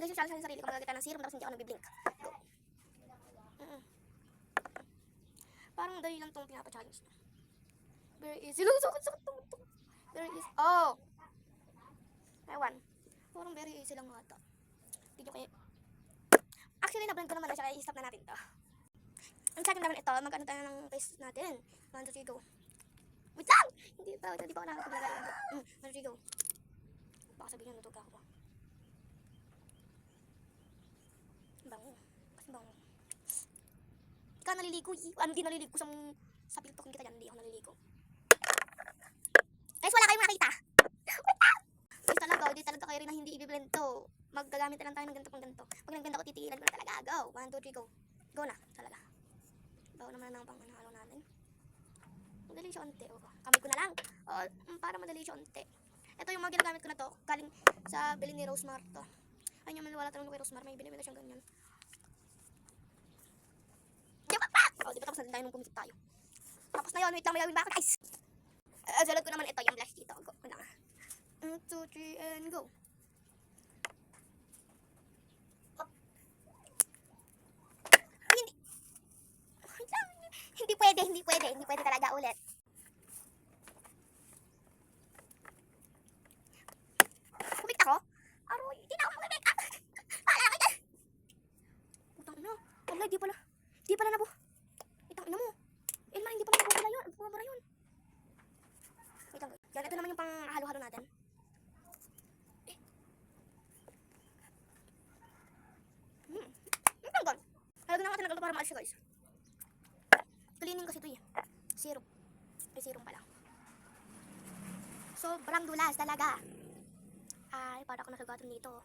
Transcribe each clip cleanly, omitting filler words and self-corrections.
social sa sarili ko, magagita ng serum tapos hindi ako nagbiblink. Go. Parang dali lang tong pinapa-challenge. Very easy. Sakit tong. Very easy. Oh! Ewan. Parang very easy lang ata. Hindi nyo kayo... Actually, na-blend ko naman na siya, kaya i-stop na natin to. Ang second naman ito, mag-ano tayo ng face natin. 1, 2, 3, go. Wait lang! Hindi pa ako nakakapaglagay. 1, 2, 3, go. Baka sabihin nyo, natulog ako. Bango. Kasi bango. Hindi ka naliligo. Ano di naliligo sa piltok kita dyan. Hindi ako naliligo. Guys, wala kayong makita. Guys, talaga, hindi talaga kayo rin na hindi i-blend to. Maggagamit na lang tayo ng ganito pang ganito. Pag nagblend ako, titigilan ko na talaga. Go. 1, 2, 3, go. Go na. Talaga. Bago naman ang pang halo natin. Madali siya onte. Oh. Kamay ko na lang. Oh, para madali siya onte. Ito yung mga ginagamit ko na to. Galing sa bili ni Rosemar to. Ayun yung maniwala talaga kay Rosemar. May binibili siyang ganyan. Oh, di ba tapos na tayo nung pumikit tayo. Tapos na yun. Wait lang, may gawin ba ako, guys? Salad ko naman ito. Yung blush dito. Go. Wala nga. 1, 2, 3, and go. Hindi pwede talaga ulit. Kumik ako? Aroy, hindi na ako mag-make up. Pala ka dyan. Putang ina. Wala, di pala nabu. Itang ina mo. Ilman, hindi pala nabubula yun. Bumabara yun. Wait lang, yan, ito naman yung pang halo-halo natin. Ang tanggal. Halagyan na natin nagalo para maalis siya, guys. Cleaning kasi ito eh. Serum. Ay, serum pala. Sobrang dulas talaga. Ay, para ako nasugatan dito.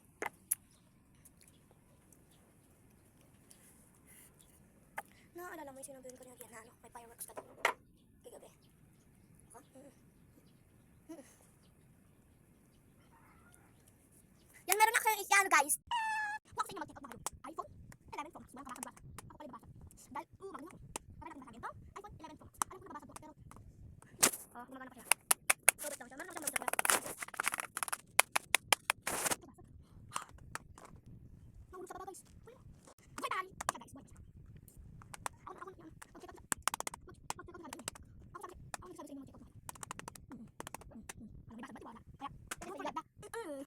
Naalala mo yung sinabihin ko niya na ano, may fireworks ka doon. Kagabi. Yan, meron na kayong ano guys.